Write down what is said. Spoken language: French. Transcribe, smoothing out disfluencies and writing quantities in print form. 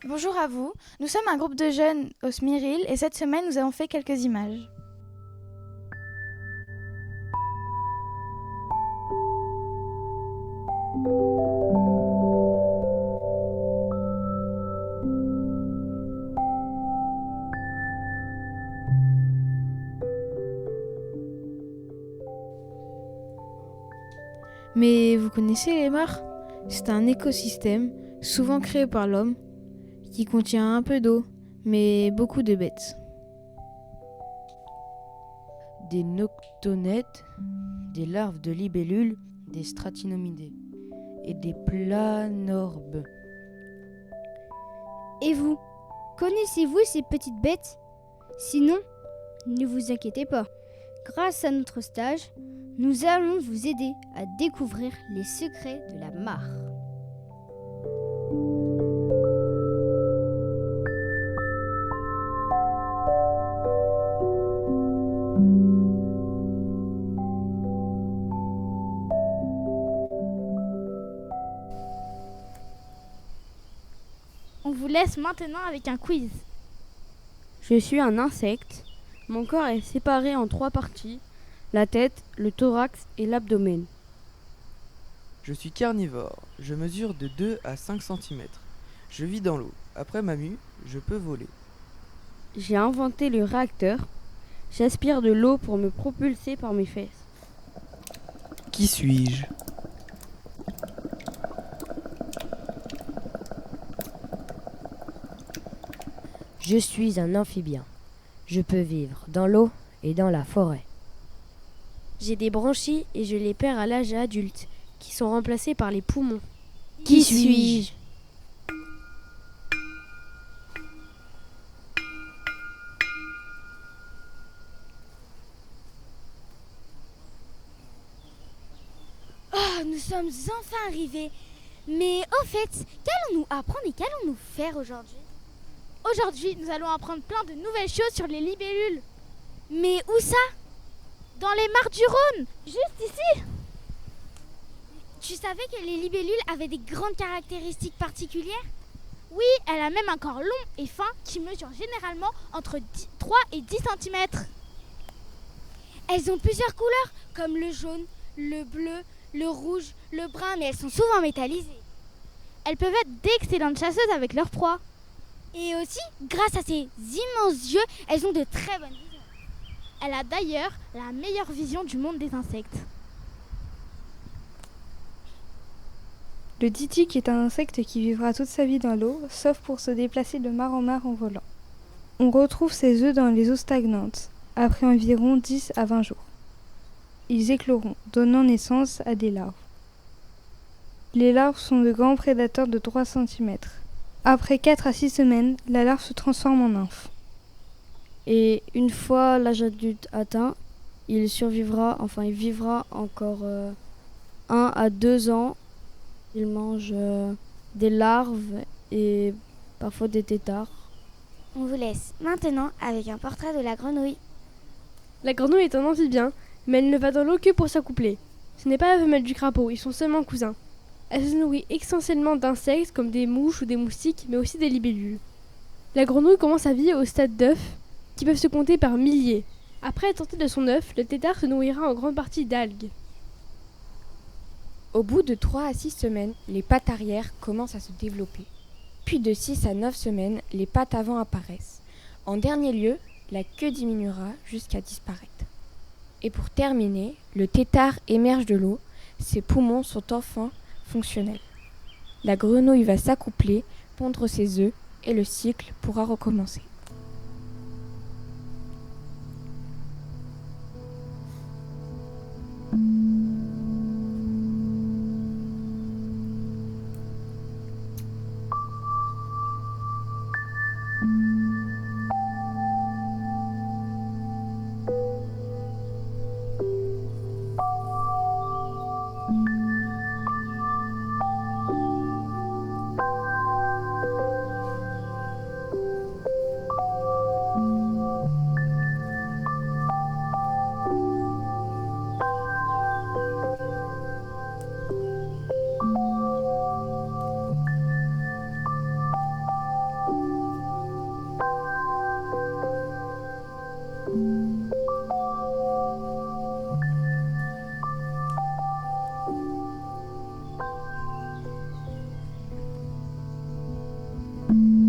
Bonjour à vous, nous sommes un groupe de jeunes au Smiril et cette semaine nous avons fait quelques images. Mais vous connaissez les mares? C'est un écosystème, souvent créé par l'homme, qui contient un peu d'eau, mais beaucoup de bêtes. Des noctonètes, des larves de libellules, des stratinomidés et des planorbes. Et vous, connaissez-vous ces petites bêtes? Sinon, ne vous inquiétez pas. Grâce à notre stage, nous allons vous aider à découvrir les secrets de la mare. On vous laisse maintenant avec un quiz. Je suis un insecte. Mon corps est séparé en 3 parties, la tête, le thorax et l'abdomen. Je suis carnivore. Je mesure de 2 à 5 cm. Je vis dans l'eau. Après ma mue, je peux voler. J'ai inventé le réacteur. J'aspire de l'eau pour me propulser par mes fesses. Qui suis-je? Je suis un amphibien. Je peux vivre dans l'eau et dans la forêt. J'ai des branchies et je les perds à l'âge adulte, qui sont remplacés par les poumons. Qui suis-je? Oh, nous sommes enfin arrivés. Mais au fait, qu'allons-nous apprendre et qu'allons-nous faire aujourd'hui? Aujourd'hui, nous allons apprendre plein de nouvelles choses sur les libellules. Mais où ça? Dans les mares du Rhône, juste ici. Tu savais que les libellules avaient des grandes caractéristiques particulières? Oui, elle a même un corps long et fin qui mesure généralement entre 3 et 10 cm. Elles ont plusieurs couleurs, comme le jaune, le bleu, le rouge, le brun, mais elles sont souvent métallisées. Elles peuvent être d'excellentes chasseuses avec leur proie. Et aussi, grâce à ses immenses yeux, elles ont de très bonnes visions. Elle a d'ailleurs la meilleure vision du monde des insectes. Le titique est un insecte qui vivra toute sa vie dans l'eau, sauf pour se déplacer de mare en volant. On retrouve ses œufs dans les eaux stagnantes, après environ 10 à 20 jours. Ils écloront, donnant naissance à des larves. Les larves sont de grands prédateurs de 3 cm. Après 4 à 6 semaines, la larve se transforme en nymphe. Et une fois l'âge adulte atteint, il vivra encore 1 à 2 ans. Il mange des larves et parfois des têtards. On vous laisse maintenant avec un portrait de la grenouille. La grenouille est un amphibien, mais elle ne va dans l'eau que pour s'accoupler. Ce n'est pas la femelle du crapaud, ils sont seulement cousins. Elle se nourrit essentiellement d'insectes comme des mouches ou des moustiques, mais aussi des libellules. La grenouille commence sa vie au stade d'œuf, qui peuvent se compter par milliers. Après être sorti de son œuf, le tétard se nourrira en grande partie d'algues. Au bout de 3 à 6 semaines, les pattes arrière commencent à se développer. Puis de 6 à 9 semaines, les pattes avant apparaissent. En dernier lieu, la queue diminuera jusqu'à disparaître. Et pour terminer, le tétard émerge de l'eau, ses poumons sont enfin fonctionnels. La grenouille va s'accoupler, pondre ses œufs et le cycle pourra recommencer. Thank you.